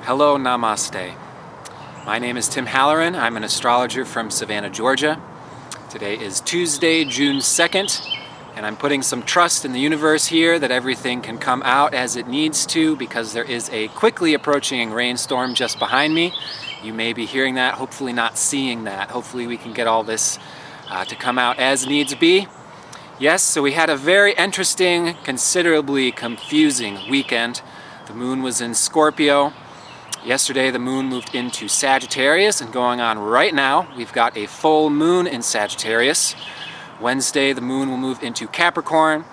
Hello, namaste. My name is Tim Halloran. I'm an astrologer from Savannah, Georgia. Today is Tuesday, June 2nd, and I'm putting some trust in the universe here that everything can come out as it needs to, because there is a quickly approaching rainstorm just behind me. You may be hearing that, hopefully not seeing that. Hopefully we can get all this to come out as needs be. Yes, so we had a very interesting, considerably confusing weekend. The moon was in Scorpio. Yesterday the moon moved into Sagittarius, and going on right now we've got a full moon in Sagittarius. Wednesday the moon will move into Capricorn.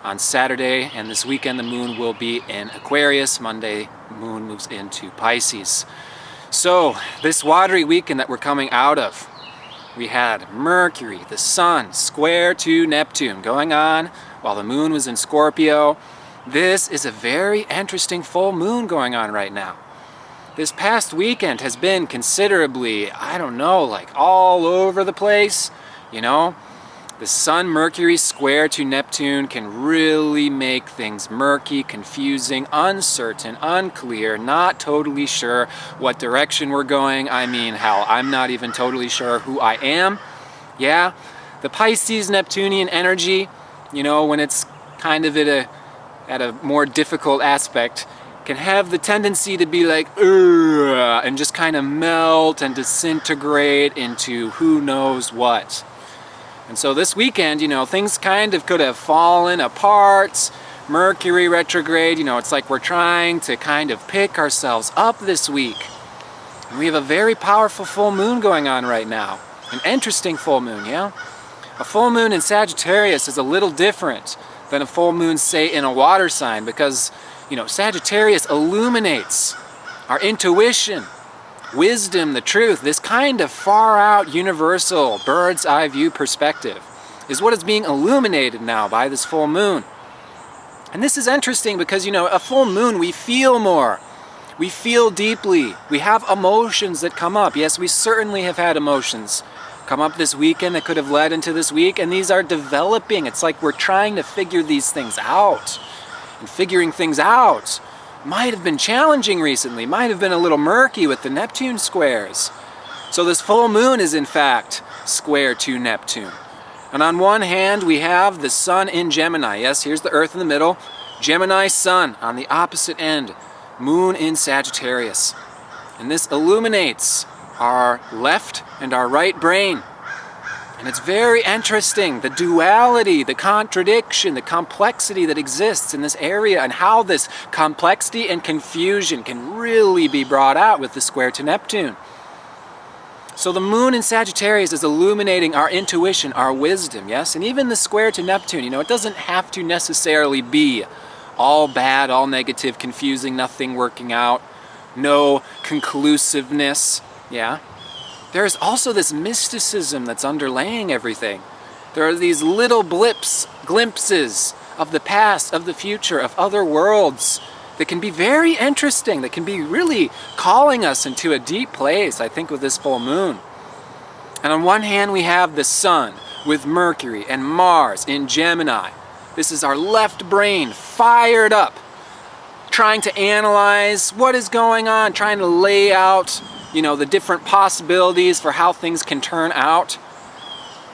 On Saturday and this weekend the moon will be in Aquarius. Monday the moon moves into Pisces. So this watery weekend that we're coming out of, we had Mercury, the sun, square to Neptune going on while the moon was in Scorpio. This is a very interesting full moon going on right now. This past weekend has been considerably, I don't know, like all over the place, you know? The sun, Mercury square to Neptune can really make things murky, confusing, uncertain, unclear, not totally sure what direction we're going. I mean, hell, I'm not even totally sure who I am. Yeah, the Pisces Neptunian energy, you know, when it's kind of at a more difficult aspect, can have the tendency to be like, ugh, and just kind of melt and disintegrate into who knows what. And so this weekend, you know, things kind of could have fallen apart. Mercury retrograde, you know, it's like we're trying to kind of pick ourselves up this week. And we have a very powerful full moon going on right now. An interesting full moon, yeah? A full moon in Sagittarius is a little different than a full moon, say, in a water sign, because, you know, Sagittarius illuminates our intuition, wisdom, the truth. This kind of far out, universal, bird's eye view perspective is what is being illuminated now by this full moon. And this is interesting because, you know, a full moon, we feel more. We feel deeply. We have emotions that come up. Yes, we certainly have had emotions come up this weekend that could have led into this week, and these are developing. It's like we're trying to figure these things out. And figuring things out might have been challenging recently, might have been a little murky with the Neptune squares. So this full moon is in fact square to Neptune. And on one hand we have the sun in Gemini. Yes, here's the Earth in the middle. Gemini sun on the opposite end. Moon in Sagittarius. And this illuminates our left and our right brain. And it's very interesting, the duality, the contradiction, the complexity that exists in this area, and how this complexity and confusion can really be brought out with the square to Neptune. So the moon in Sagittarius is illuminating our intuition, our wisdom, yes? And even the square to Neptune, you know, it doesn't have to necessarily be all bad, all negative, confusing, nothing working out, no conclusiveness, yeah? There's also this mysticism that's underlaying everything. There are these little glimpses of the past, of the future, of other worlds that can be very interesting, that can be really calling us into a deep place, I think, with this full moon. And on one hand, we have the sun with Mercury and Mars in Gemini. This is our left brain fired up, trying to analyze what is going on, trying to lay out, you know, the different possibilities for how things can turn out.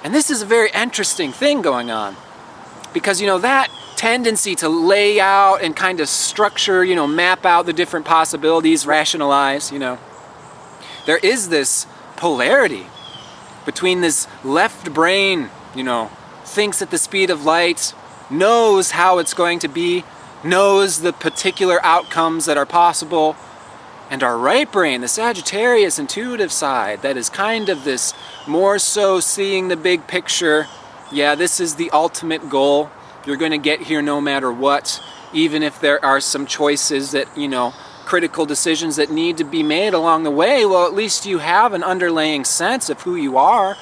And this is a very interesting thing going on, because, you know, that tendency to lay out and kind of structure, you know, map out the different possibilities, rationalize, you know, there is this polarity between this left brain, you know, thinks at the speed of light, knows how it's going to be, knows the particular outcomes that are possible, and our right brain, the Sagittarius intuitive side, that is kind of this more so seeing the big picture. Yeah, this is the ultimate goal. You're going to get here no matter what, even if there are some choices that, you know, critical decisions that need to be made along the way. Well, at least you have an underlying sense of who you are,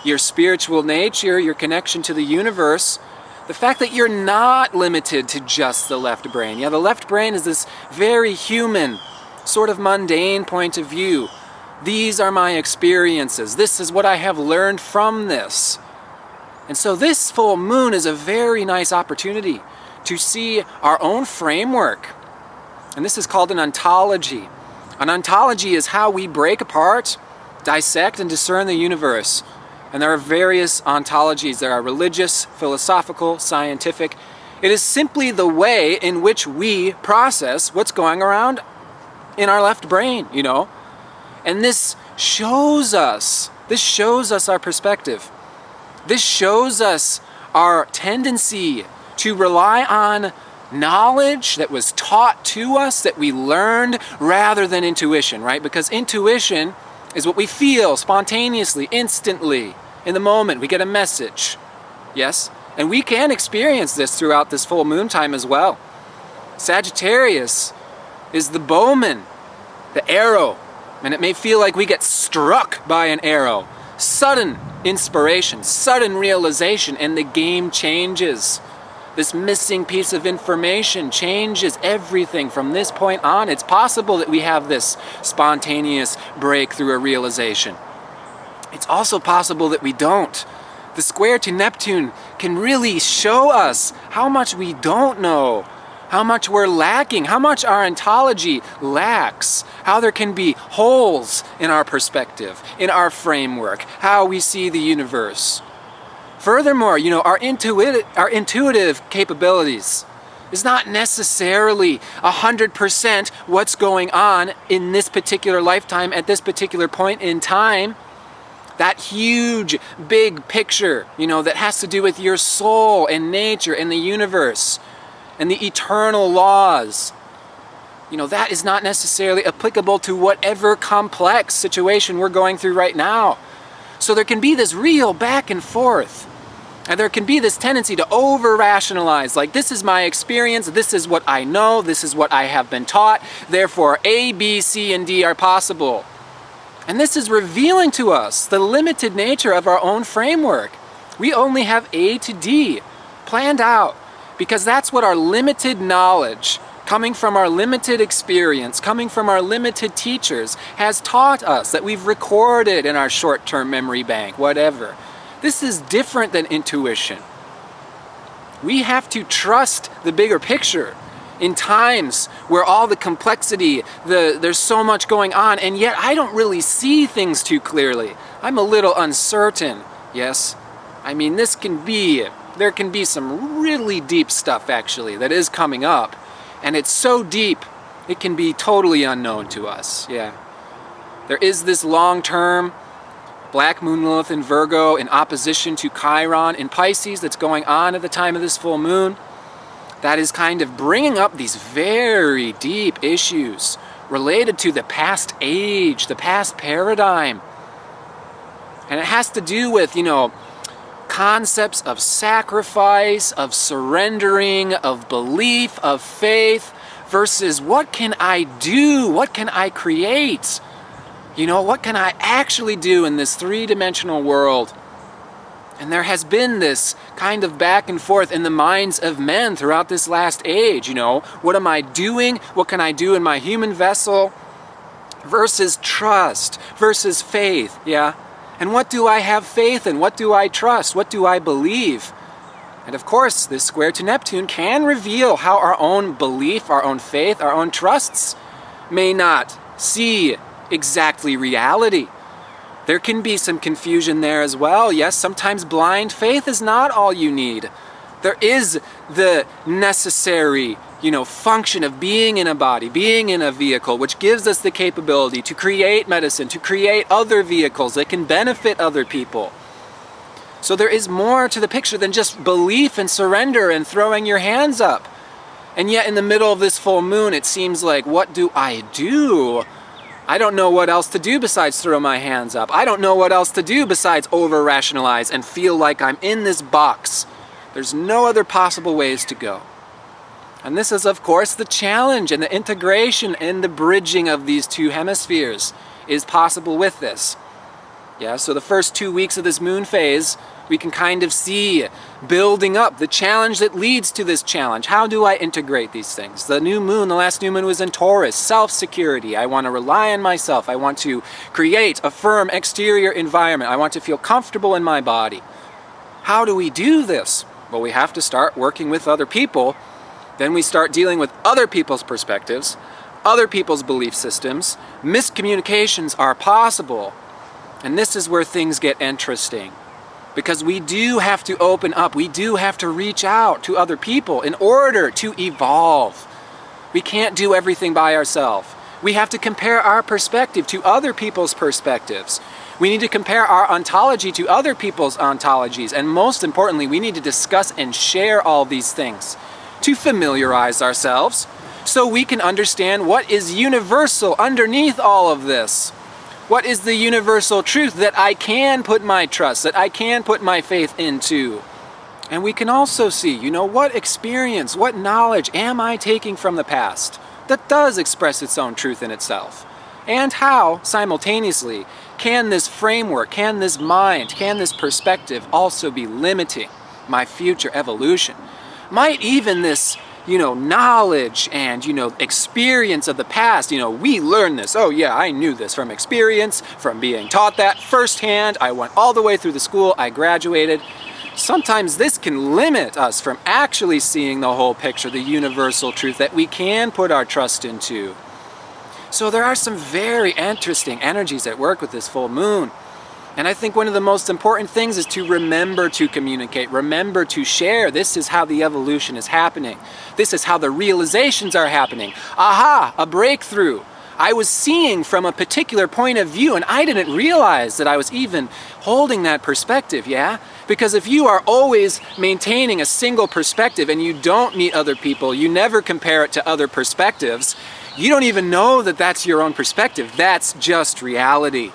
your spiritual nature, your connection to the universe. The fact that you're not limited to just the left brain. Yeah, the left brain is this very human, sort of mundane point of view. These are my experiences. This is what I have learned from this. And so this full moon is a very nice opportunity to see our own framework. And this is called an ontology. An ontology is how we break apart, dissect, and discern the universe. And there are various ontologies. There are religious, philosophical, scientific. It is simply the way in which we process what's going around in our left brain, you know. And this shows us our perspective. This shows us our tendency to rely on knowledge that was taught to us, that we learned, rather than intuition, right? Because intuition is what we feel spontaneously, instantly, in the moment. We get a message, yes? And we can experience this throughout this full moon time as well. Sagittarius is the bowman, the arrow, and it may feel like we get struck by an arrow. Sudden inspiration, sudden realization, and the game changes. This missing piece of information changes everything from this point on. It's possible that we have this spontaneous breakthrough or realization. It's also possible that we don't. The square to Neptune can really show us how much we don't know, how much we're lacking, how much our ontology lacks, how there can be holes in our perspective, in our framework, how we see the universe. Furthermore, you know, our intuitive capabilities is not necessarily 100% what's going on in this particular lifetime at this particular point in time. That huge, big picture, you know, that has to do with your soul and nature and the universe and the eternal laws. You know, that is not necessarily applicable to whatever complex situation we're going through right now. So there can be this real back and forth. And there can be this tendency to over-rationalize, like, this is my experience, this is what I know, this is what I have been taught, therefore A, B, C, and D are possible. And this is revealing to us the limited nature of our own framework. We only have A to D planned out, because that's what our limited knowledge, coming from our limited experience, coming from our limited teachers, has taught us, that we've recorded in our short-term memory bank, whatever. This is different than intuition. We have to trust the bigger picture in times where all the complexity, there's so much going on, and yet I don't really see things too clearly. I'm a little uncertain, yes? I mean, there can be some really deep stuff, actually, that is coming up, and it's so deep, it can be totally unknown to us, yeah. There is this long-term Black Moon Lilith in Virgo in opposition to Chiron in Pisces that's going on at the time of this full moon. That is kind of bringing up these very deep issues related to the past age, the past paradigm. And it has to do with, you know, concepts of sacrifice, of surrendering, of belief, of faith, versus what can I do? What can I create? You know, what can I actually do in this three-dimensional world? And there has been this kind of back and forth in the minds of men throughout this last age, you know. What am I doing? What can I do in my human vessel? Versus trust, versus faith, yeah? And what do I have faith in? What do I trust? What do I believe? And of course, this square to Neptune can reveal how our own belief, our own faith, our own trusts may not see exactly reality. There can be some confusion there as well. Yes, sometimes blind faith is not all you need. There is the necessary, you know, function of being in a body, being in a vehicle, which gives us the capability to create medicine, to create other vehicles that can benefit other people. So there is more to the picture than just belief and surrender and throwing your hands up. And yet in the middle of this full moon, it seems like, what do I do? I don't know what else to do besides throw my hands up. I don't know what else to do besides over-rationalize and feel like I'm in this box. There's no other possible ways to go. And this is, of course, the challenge and the integration and the bridging of these two hemispheres is possible with this. Yeah, so the first 2 weeks of this moon phase, we can kind of see building up the challenge that leads to this challenge. How do I integrate these things? The new moon, the last new moon was in Taurus, self-security. I want to rely on myself. I want to create a firm exterior environment. I want to feel comfortable in my body. How do we do this? Well, we have to start working with other people. Then we start dealing with other people's perspectives. other people's belief systems. Miscommunications are possible. And this is where things get interesting. Because we do have to open up. We do have to reach out to other people in order to evolve. We can't do everything by ourselves. We have to compare our perspective to other people's perspectives. We need to compare our ontology to other people's ontologies. And most importantly, we need to discuss and share all these things to familiarize ourselves so we can understand what is universal underneath all of this. What is the universal truth that I can put my trust, that I can put my faith into? And we can also see, what experience, what knowledge am I taking from the past that does express its own truth in itself? And how, simultaneously, can this framework, can this mind, can this perspective also be limiting my future evolution? Might even this, knowledge and, experience of the past, we learned this. Oh yeah, I knew this from experience, from being taught that firsthand. I went all the way through the school, I graduated. Sometimes this can limit us from actually seeing the whole picture, the universal truth that we can put our trust into. So there are some very interesting energies at work with this full moon. And I think one of the most important things is to remember to communicate, remember to share. This is how the evolution is happening. This is how the realizations are happening. Aha, a breakthrough. I was seeing from a particular point of view and I didn't realize that I was even holding that perspective, yeah? Because if you are always maintaining a single perspective and you don't meet other people, you never compare it to other perspectives, you don't even know that that's your own perspective. That's just reality.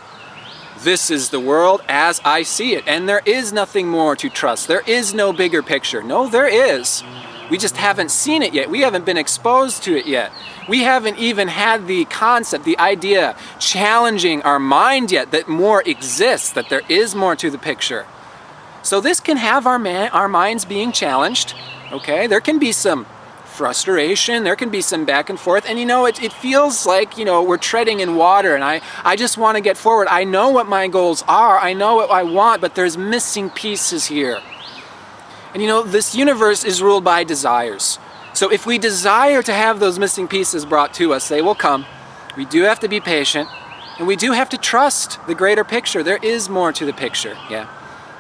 This is the world as I see it, and there is nothing more to trust. There is no bigger picture. No, there is. We just haven't seen it yet. We haven't been exposed to it yet. We haven't even had the concept, the idea, challenging our mind yet that more exists, that there is more to the picture. So this can have our minds being challenged, okay? There can be some frustration, there can be some back and forth, and it feels like we're treading in water, and I just want to get forward. I know what my goals are, I know what I want, but there's missing pieces here. And this universe is ruled by desires. So if we desire to have those missing pieces brought to us, they will come. We do have to be patient, and we do have to trust the greater picture. There is more to the picture, yeah.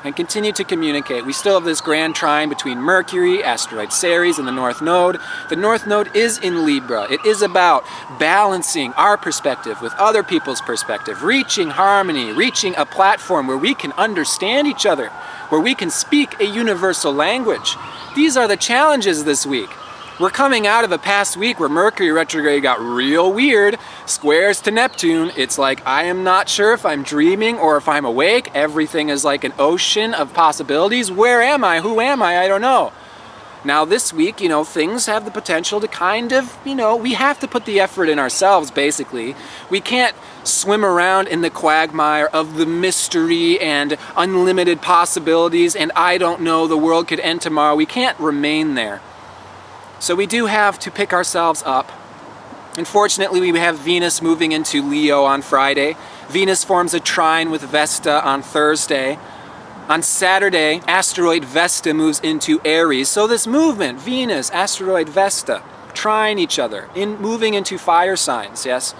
And continue to communicate. We still have this grand trine between Mercury, asteroid Ceres, and the North Node. The North Node is in Libra. It is about balancing our perspective with other people's perspective, reaching harmony, reaching a platform where we can understand each other, where we can speak a universal language. These are the challenges this week. We're coming out of a past week where Mercury retrograde got real weird, squares to Neptune. It's like I am not sure if I'm dreaming or if I'm awake. Everything is like an ocean of possibilities. Where am I? Who am I? I don't know. Now this week, things have the potential to kind of, we have to put the effort in ourselves, basically. We can't swim around in the quagmire of the mystery and unlimited possibilities and I don't know, the world could end tomorrow. We can't remain there. So we do have to pick ourselves up. Unfortunately, we have Venus moving into Leo on Friday. Venus forms a trine with Vesta on Thursday. On Saturday, asteroid Vesta moves into Aries. So this movement, Venus, asteroid Vesta, trine each other, moving into fire signs, yes?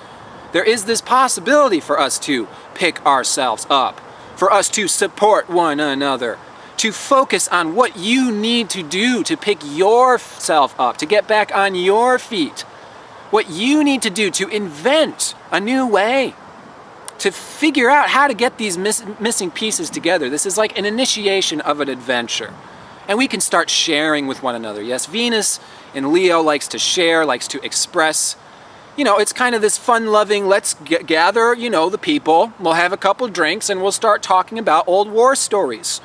There is this possibility for us to pick ourselves up, for us to support one another, to focus on what you need to do to pick yourself up, to get back on your feet. What you need to do to invent a new way, to figure out how to get these missing pieces together. This is like an initiation of an adventure. And we can start sharing with one another. Yes, Venus in Leo likes to share, likes to express. It's kind of this fun-loving, let's gather, the people. We'll have a couple drinks and we'll start talking about old war stories.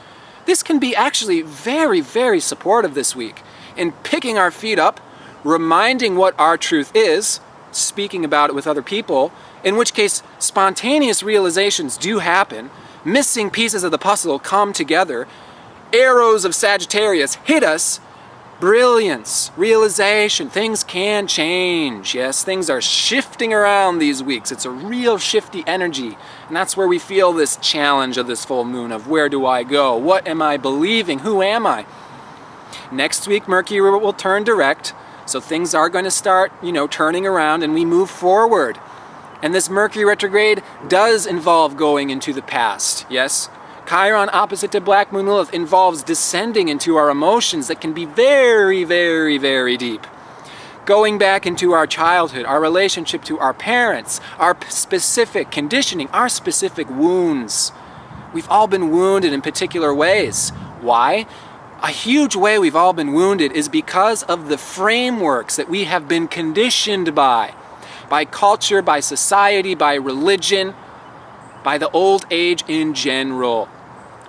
This can be actually very, very supportive this week in picking our feet up, reminding what our truth is, speaking about it with other people, in which case spontaneous realizations do happen, missing pieces of the puzzle come together, arrows of Sagittarius hit us, brilliance, realization, things can change. Yes, things are shifting around these weeks. It's a real shifty energy. And that's where we feel this challenge of this full moon of where do I go? What am I believing? Who am I? Next week, Mercury will turn direct. So things are going to start, turning around, and we move forward. And this Mercury retrograde does involve going into the past, yes? Chiron opposite to Black Moon Lilith involves descending into our emotions that can be very, very, very deep. Going back into our childhood, our relationship to our parents, our specific conditioning, our specific wounds. We've all been wounded in particular ways. Why? A huge way we've all been wounded is because of the frameworks that we have been conditioned by culture, by society, by religion, by the old age in general.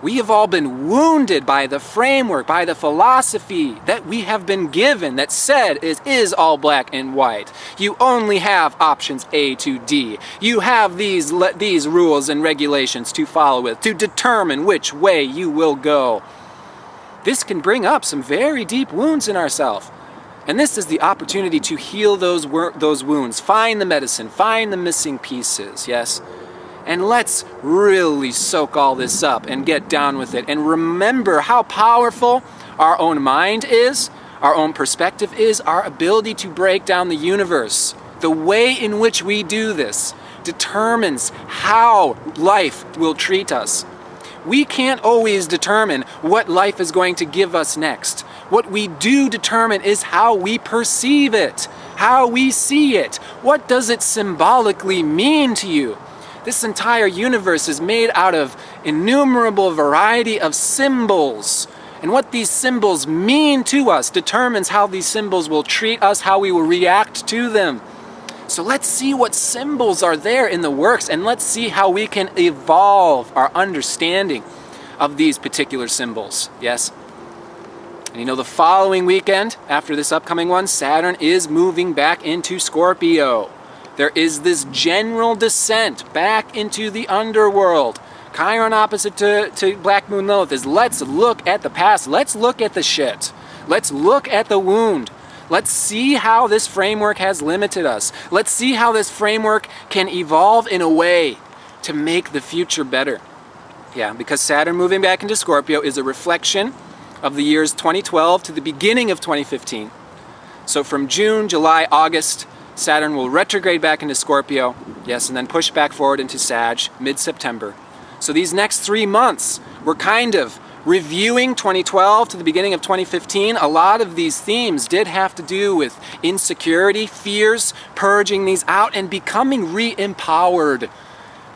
We have all been wounded by the framework, by the philosophy that we have been given that said it is all black and white. You only have options A to D. You have these rules and regulations to follow with to determine which way you will go. This can bring up some very deep wounds in ourselves. And this is the opportunity to heal those wounds, find the medicine, find the missing pieces, yes? And let's really soak all this up and get down with it and remember how powerful our own mind is, our own perspective is, our ability to break down the universe. The way in which we do this determines how life will treat us. We can't always determine what life is going to give us next. What we do determine is how we perceive it, how we see it. What does it symbolically mean to you? This entire universe is made out of innumerable variety of symbols. And what these symbols mean to us determines how these symbols will treat us, how we will react to them. So let's see what symbols are there in the works, and let's see how we can evolve our understanding of these particular symbols, yes? And the following weekend, after this upcoming one, Saturn is moving back into Scorpio. There is this general descent back into the underworld. Chiron opposite to Black Moon Lilith is let's look at the past. Let's look at the shit. Let's look at the wound. Let's see how this framework has limited us. Let's see how this framework can evolve in a way to make the future better. Yeah, because Saturn moving back into Scorpio is a reflection of the years 2012 to the beginning of 2015. So from June, July, August, Saturn will retrograde back into Scorpio, yes, and then push back forward into Sag mid-September. So these next 3 months, we're kind of reviewing 2012 to the beginning of 2015. A lot of these themes did have to do with insecurity, fears, purging these out, and becoming re-empowered.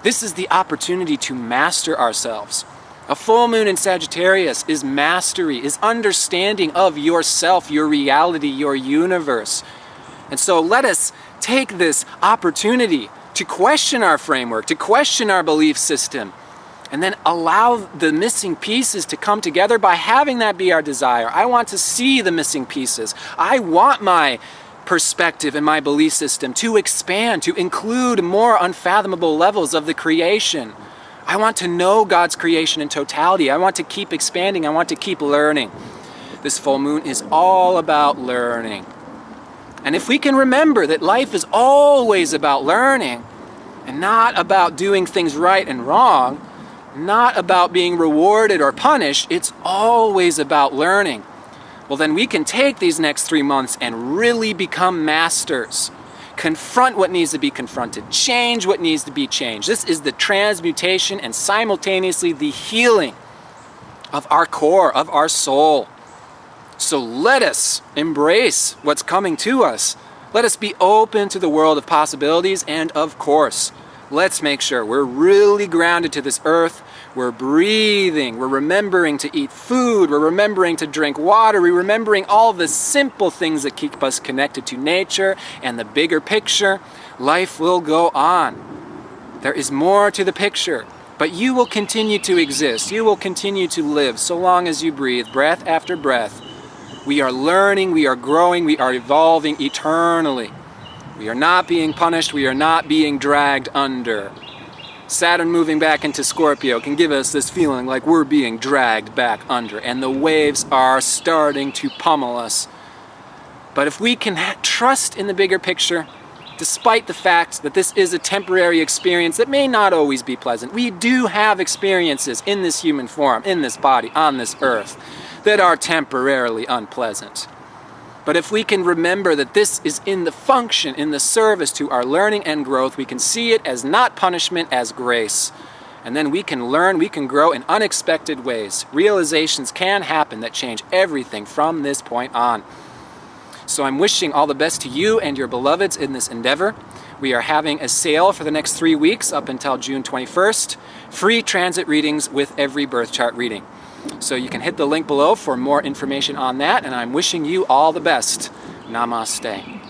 This is the opportunity to master ourselves. A full moon in Sagittarius is mastery, is understanding of yourself, your reality, your universe. And so let us take this opportunity to question our framework, to question our belief system, and then allow the missing pieces to come together by having that be our desire. I want to see the missing pieces. I want my perspective and my belief system to expand, to include more unfathomable levels of the creation. I want to know God's creation in totality. I want to keep expanding. I want to keep learning. This full moon is all about learning. And if we can remember that life is always about learning and not about doing things right and wrong, not about being rewarded or punished, it's always about learning. Well, then we can take these next 3 months and really become masters. Confront what needs to be confronted. Change what needs to be changed. This is the transmutation and simultaneously the healing of our core, of our soul. So let us embrace what's coming to us. Let us be open to the world of possibilities, and of course, let's make sure we're really grounded to this earth. We're breathing, we're remembering to eat food, we're remembering to drink water, we're remembering all the simple things that keep us connected to nature and the bigger picture. Life will go on. There is more to the picture, but you will continue to exist. You will continue to live so long as you breathe, breath after breath. We are learning, we are growing, we are evolving eternally. We are not being punished, we are not being dragged under. Saturn moving back into Scorpio can give us this feeling like we're being dragged back under, and the waves are starting to pummel us. But if we can trust in the bigger picture, despite the fact that this is a temporary experience that may not always be pleasant, we do have experiences in this human form, in this body, on this earth, that are temporarily unpleasant. But if we can remember that this is in the function, in the service to our learning and growth, we can see it as not punishment, as grace. And then we can learn, we can grow in unexpected ways. Realizations can happen that change everything from this point on. So I'm wishing all the best to you and your beloveds in this endeavor. We are having a sale for the next 3 weeks up until June 21st. Free transit readings with every birth chart reading. So you can hit the link below for more information on that, and I'm wishing you all the best. Namaste.